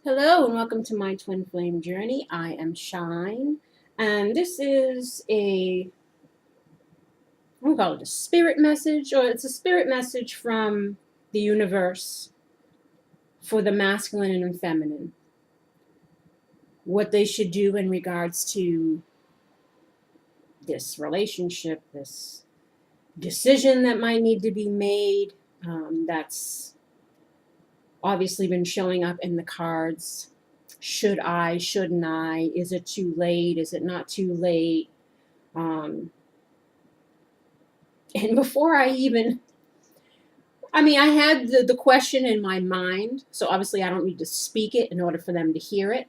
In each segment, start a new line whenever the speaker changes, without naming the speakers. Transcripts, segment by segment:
Hello and welcome to my twin flame journey. I am Shine, and this is I'm gonna call it a spirit message, or it's a spirit message from the universe for the masculine and feminine. What they should do in regards to this relationship, this decision that might need to be made, that's obviously been showing up in the cards. Should I, shouldn't I? Is it too late? Is it not too late? Um, and before I had the question in my mind, so obviously I don't need to speak it in order for them to hear it.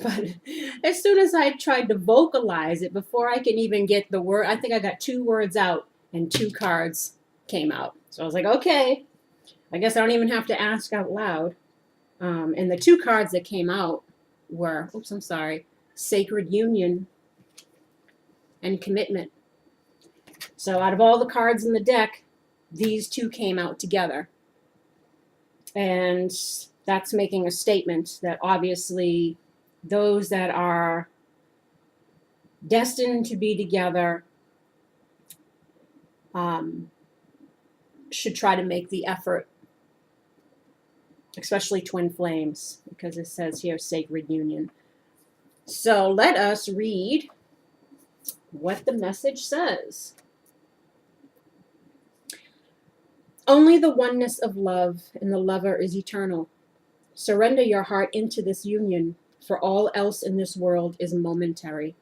But as soon as I tried to vocalize it, before I can even get the word, I think I got 2 words out and 2 cards came out. So I was like, okay, I guess I don't even have to ask out loud. And the 2 cards that came out were, sacred union and commitment. So out of all the cards in the deck, these 2 came out together. And that's making a statement that obviously those that are destined to be together should try to make the effort, especially twin flames, because it says here sacred union. So let us read what the message says. Only the oneness of love and the lover is eternal. Surrender your heart into this union, for all else in this world is momentary.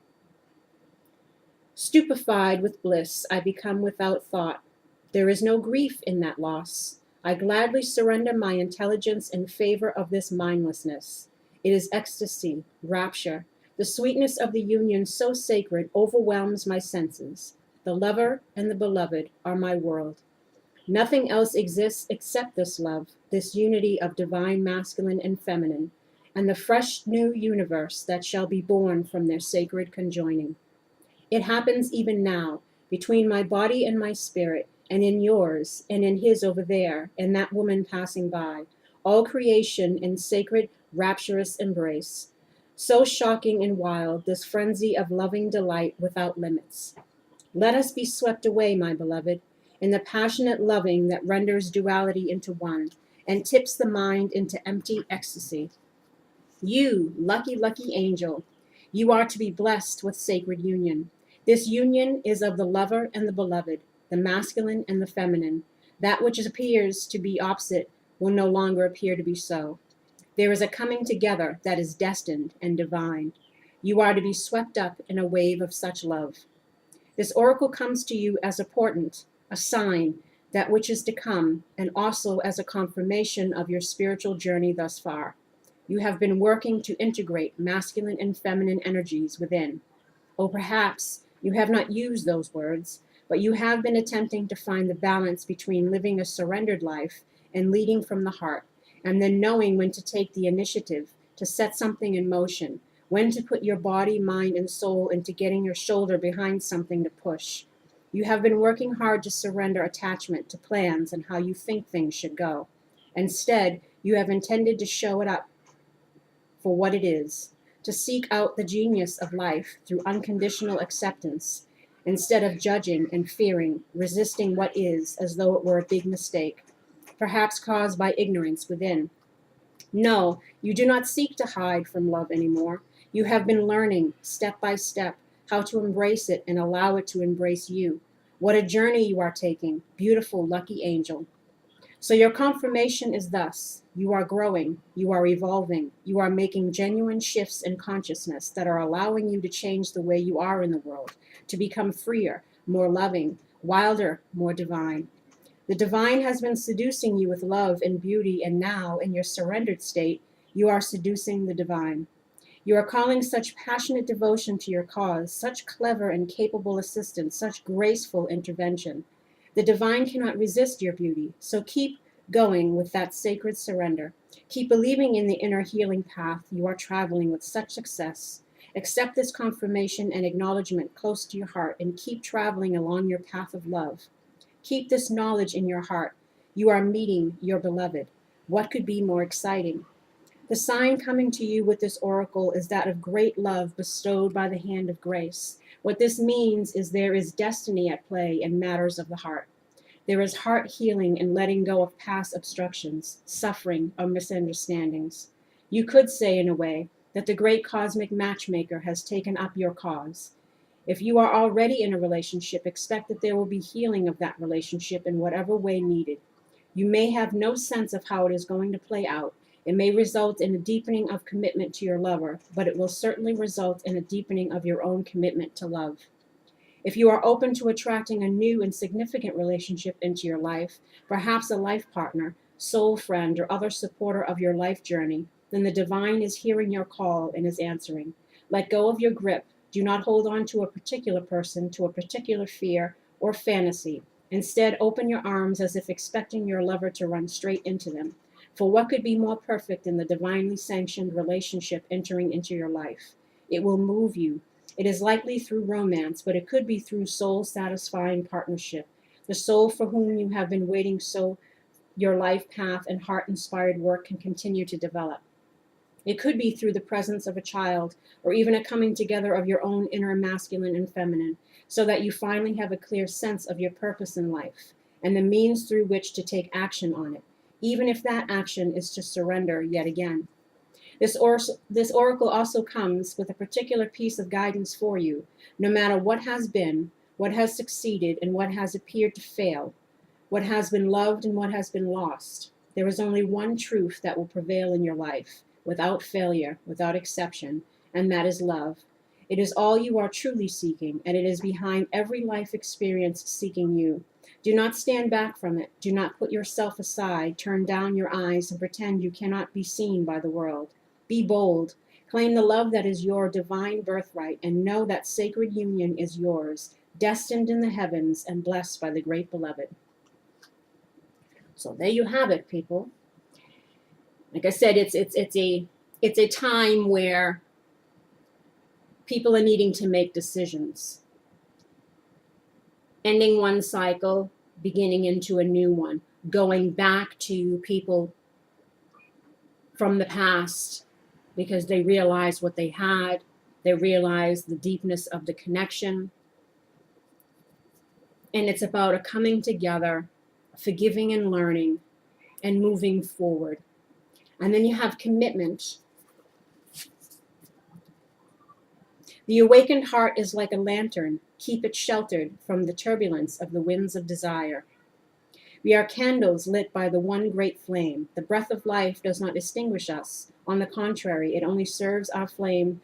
Stupefied with bliss, I become without thought. There is no grief in that loss. I gladly surrender my intelligence in favor of this mindlessness. It is ecstasy, rapture. The sweetness of the union so sacred overwhelms my senses. The lover and the beloved are my world. Nothing else exists except this love, this unity of divine masculine and feminine, and the fresh new universe that shall be born from their sacred conjoining. It happens even now, between my body and my spirit, and in yours, and in his over there, and that woman passing by, all creation in sacred, rapturous embrace. So shocking and wild, this frenzy of loving delight without limits. Let us be swept away, my beloved, in the passionate loving that renders duality into one and tips the mind into empty ecstasy. You, lucky, lucky angel, you are to be blessed with sacred union. This union is of the lover and the beloved, the masculine and the feminine. That which appears to be opposite will no longer appear to be so. There is a coming together that is destined and divine. You are to be swept up in a wave of such love. This oracle comes to you as a portent, a sign, that which is to come, and also as a confirmation of your spiritual journey thus far. You have been working to integrate masculine and feminine energies within. Or perhaps you have not used those words, but you have been attempting to find the balance between living a surrendered life and leading from the heart, and then knowing when to take the initiative to set something in motion, when to put your body, mind, and soul into getting your shoulder behind something to push. You have been working hard to surrender attachment to plans and how you think things should go. Instead, you have intended to show it up for what it is, to seek out the genius of life through unconditional acceptance, instead of judging and fearing, resisting what is as though it were a big mistake, perhaps caused by ignorance within. No, you do not seek to hide from love anymore. You have been learning, step by step, how to embrace it and allow it to embrace you. What a journey you are taking, beautiful, lucky angel. So your confirmation is thus: you are growing, you are evolving, you are making genuine shifts in consciousness that are allowing you to change the way you are in the world, to become freer, more loving, wilder, more divine. The divine has been seducing you with love and beauty, and now, in your surrendered state, you are seducing the divine. You are calling such passionate devotion to your cause, such clever and capable assistance, such graceful intervention. The divine cannot resist your beauty, so keep going with that sacred surrender. Keep believing in the inner healing path you are traveling with such success. Accept this confirmation and acknowledgement close to your heart and keep traveling along your path of love. Keep this knowledge in your heart. You are meeting your beloved. What could be more exciting? The sign coming to you with this oracle is that of great love bestowed by the hand of grace. What this means is there is destiny at play in matters of the heart. There is heart healing and letting go of past obstructions, suffering, or misunderstandings. You could say, in a way, that the great cosmic matchmaker has taken up your cause. If you are already in a relationship, expect that there will be healing of that relationship in whatever way needed. You may have no sense of how it is going to play out. It may result in a deepening of commitment to your lover, but it will certainly result in a deepening of your own commitment to love. If you are open to attracting a new and significant relationship into your life, perhaps a life partner, soul friend, or other supporter of your life journey, then the divine is hearing your call and is answering. Let go of your grip. Do not hold on to a particular person, to a particular fear or fantasy. Instead, open your arms as if expecting your lover to run straight into them. For what could be more perfect than the divinely sanctioned relationship entering into your life? It will move you. It is likely through romance, but it could be through soul-satisfying partnership. The soul for whom you have been waiting so your life path and heart-inspired work can continue to develop. It could be through the presence of a child, or even a coming together of your own inner masculine and feminine, so that you finally have a clear sense of your purpose in life and the means through which to take action on it, even if that action is to surrender yet again. This oracle also comes with a particular piece of guidance for you, no matter what has been, what has succeeded, and what has appeared to fail, what has been loved and what has been lost. There is only one truth that will prevail in your life, without failure, without exception, and that is love. It is all you are truly seeking, and it is behind every life experience seeking you. Do not stand back from it. Do not put yourself aside, turn down your eyes, and pretend you cannot be seen by the world. Be bold. Claim the love that is your divine birthright, and know that sacred union is yours, destined in the heavens and blessed by the great beloved. So there you have it, people. Like I said, it's a time where people are needing to make decisions. Ending one cycle, beginning into a new one, going back to people from the past because they realized what they had, they realized the deepness of the connection. And it's about a coming together, forgiving and learning, and moving forward. And then you have commitment. The awakened heart is like a lantern. Keep it sheltered from the turbulence of the winds of desire. We are candles lit by the one great flame. The breath of life does not extinguish us. On the contrary, it only serves our flame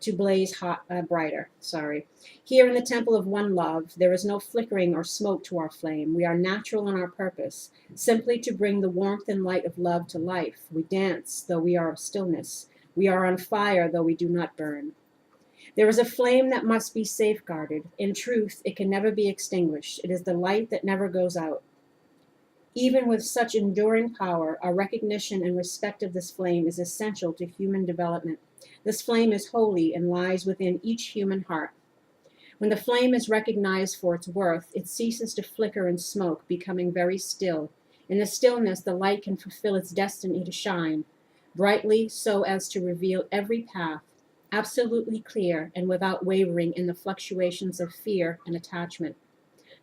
to blaze brighter. Here in the temple of one love, there is no flickering or smoke to our flame. We are natural in our purpose, simply to bring the warmth and light of love to life. We dance, though we are of stillness. We are on fire, though we do not burn. There is a flame that must be safeguarded. In truth, it can never be extinguished. It is the light that never goes out. Even with such enduring power, our recognition and respect of this flame is essential to human development. This flame is holy and lies within each human heart. When the flame is recognized for its worth, it ceases to flicker and smoke, becoming very still. In the stillness, the light can fulfill its destiny to shine brightly so as to reveal every path, absolutely clear and without wavering in the fluctuations of fear and attachment.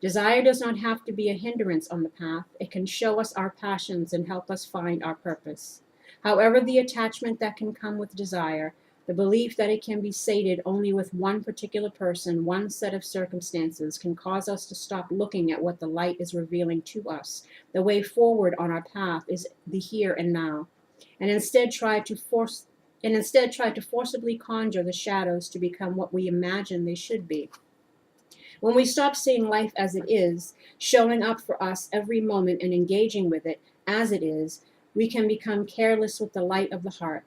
Desire does not have to be a hindrance on the path. It can show us our passions and help us find our purpose. However, the attachment that can come with desire, the belief that it can be sated only with one particular person, one set of circumstances, can cause us to stop looking at what the light is revealing to us. The way forward on our path is the here and now, and instead try to forcibly conjure the shadows to become what we imagine they should be. When we stop seeing life as it is, showing up for us every moment and engaging with it as it is, we can become careless with the light of the heart.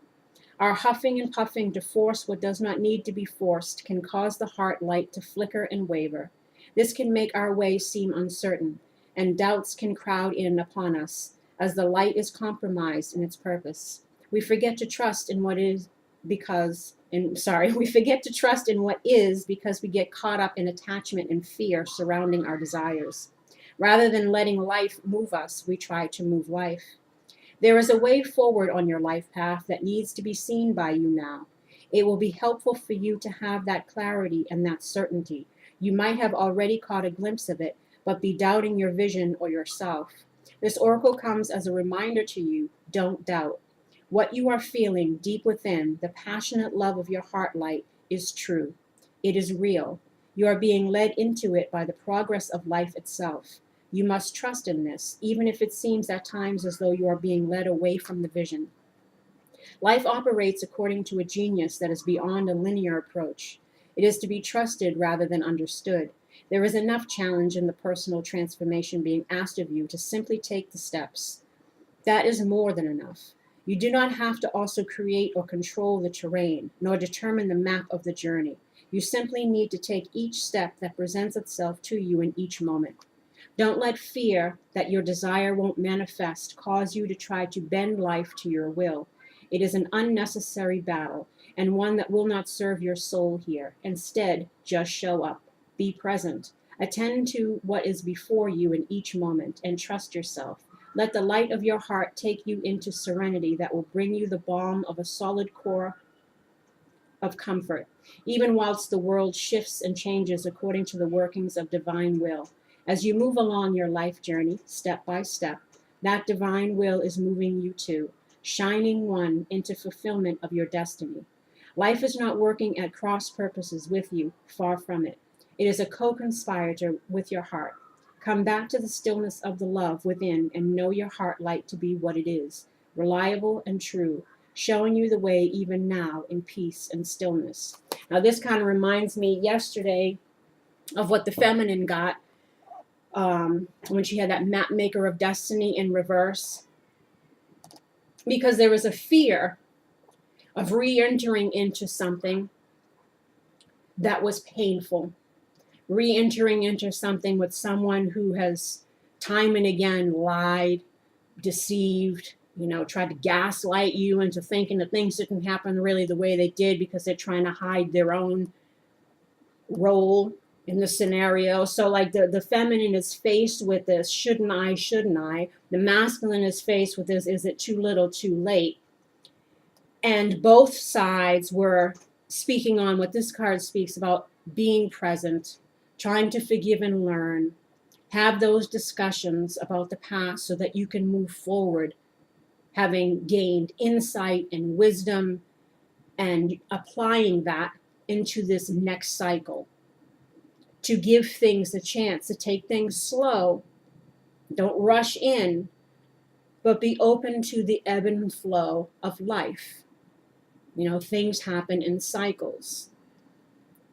Our huffing and puffing to force what does not need to be forced can cause the heart light to flicker and waver. This can make our way seem uncertain, and doubts can crowd in upon us as the light is compromised in its purpose. We forget to trust in what is because we get caught up in attachment and fear surrounding our desires. Rather than letting life move us, we try to move life. There is a way forward on your life path that needs to be seen by you now. It will be helpful for you to have that clarity and that certainty. You might have already caught a glimpse of it, but be doubting your vision or yourself. This oracle comes as a reminder to you, don't doubt. What you are feeling deep within, the passionate love of your heart light, is true. It is real. You are being led into it by the progress of life itself. You must trust in this, even if it seems at times as though you are being led away from the vision. Life operates according to a genius that is beyond a linear approach. It is to be trusted rather than understood. There is enough challenge in the personal transformation being asked of you to simply take the steps. That is more than enough. You do not have to also create or control the terrain, nor determine the map of the journey. You simply need to take each step that presents itself to you in each moment. Don't let fear that your desire won't manifest cause you to try to bend life to your will. It is an unnecessary battle, and one that will not serve your soul here. Instead, just show up. Be present. Attend to what is before you in each moment, and trust yourself. Let the light of your heart take you into serenity that will bring you the balm of a solid core of comfort, even whilst the world shifts and changes according to the workings of divine will. As you move along your life journey, step by step, that divine will is moving you to, shining one into fulfillment of your destiny. Life is not working at cross purposes with you, far from it. It is a co-conspirator with your heart. Come back to the stillness of the love within and know your heart light to be what it is, reliable and true, showing you the way even now in peace and stillness. Now, this kind of reminds me yesterday of what the feminine got when she had that map maker of destiny in reverse, because there was a fear of re-entering into something that was painful, re-entering into something with someone who has time and again lied, deceived, tried to gaslight you into thinking that things didn't happen really the way they did because they're trying to hide their own role in the scenario. So like the feminine is faced with this, shouldn't I, shouldn't I? The masculine is faced with this, is it too little, too late? And both sides were speaking on what this card speaks about, being present, trying to forgive and learn, have those discussions about the past so that you can move forward, having gained insight and wisdom and applying that into this next cycle, to give things a chance, to take things slow. Don't rush in, but be open to the ebb and flow of life. Things happen in cycles.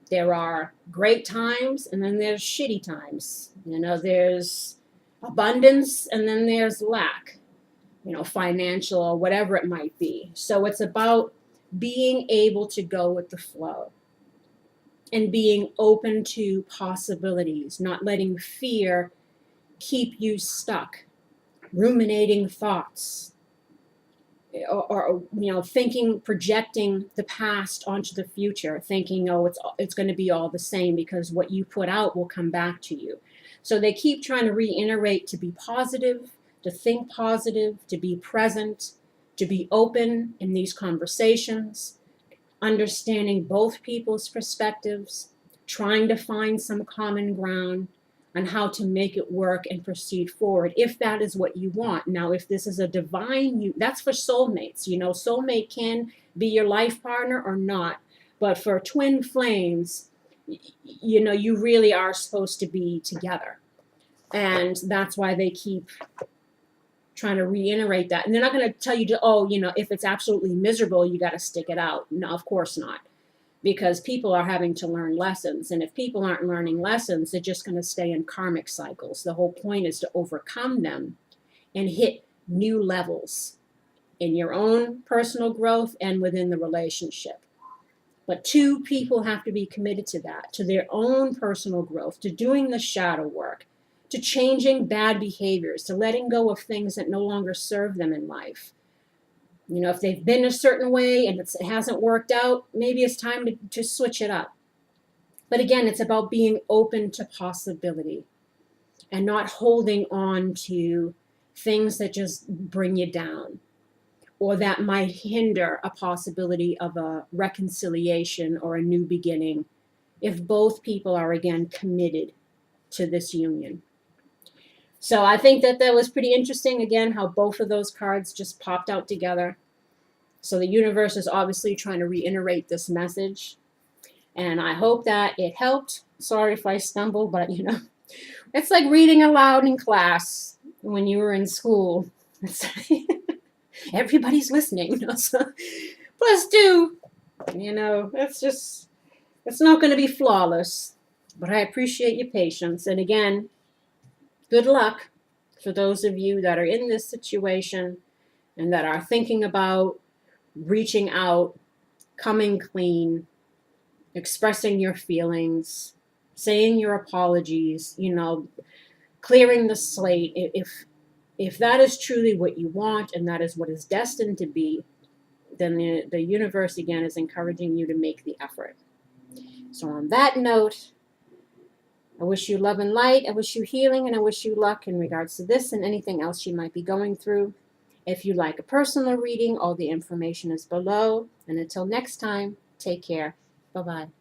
There are great times and then there's shitty times. There's abundance and then there's lack, financial or whatever it might be. So it's about being able to go with the flow and being open to possibilities, not letting fear keep you stuck, ruminating thoughts, or thinking, projecting the past onto the future, thinking, oh, it's going to be all the same because what you put out will come back to you. So they keep trying to reiterate to be positive, to think positive, to be present, to be open in these conversations, understanding both people's perspectives, trying to find some common ground on how to make it work and proceed forward, if that is what you want. Now, if this is a divine, that's for soulmates. Soulmate can be your life partner or not. But for twin flames, you really are supposed to be together. And that's why they keep trying to reiterate that. And they're not going to tell you if it's absolutely miserable, you got to stick it out. No, of course not. Because people are having to learn lessons. And if people aren't learning lessons, they're just going to stay in karmic cycles. The whole point is to overcome them and hit new levels in your own personal growth and within the relationship. But two people have to be committed to that, to their own personal growth, to doing the shadow work, to changing bad behaviors, to letting go of things that no longer serve them in life. If they've been a certain way and it hasn't worked out, maybe it's time to switch it up. But again, it's about being open to possibility and not holding on to things that just bring you down, or that might hinder a possibility of a reconciliation or a new beginning if both people are again committed to this union. So I think that that was pretty interesting, again, how both of those cards just popped out together. So the universe is obviously trying to reiterate this message, and I hope that it helped. Sorry if I stumbled, but it's like reading aloud in class when you were in school. Everybody's listening. So plus do, it's not going to be flawless, but I appreciate your patience. And again, good luck for those of you that are in this situation and that are thinking about reaching out, coming clean, expressing your feelings, saying your apologies, clearing the slate. If that is truly what you want and that is what is destined to be, then the universe again is encouraging you to make the effort. So on that note, I wish you love and light, I wish you healing, and I wish you luck in regards to this and anything else you might be going through. If you'd like a personal reading, all the information is below. And until next time, take care. Bye-bye.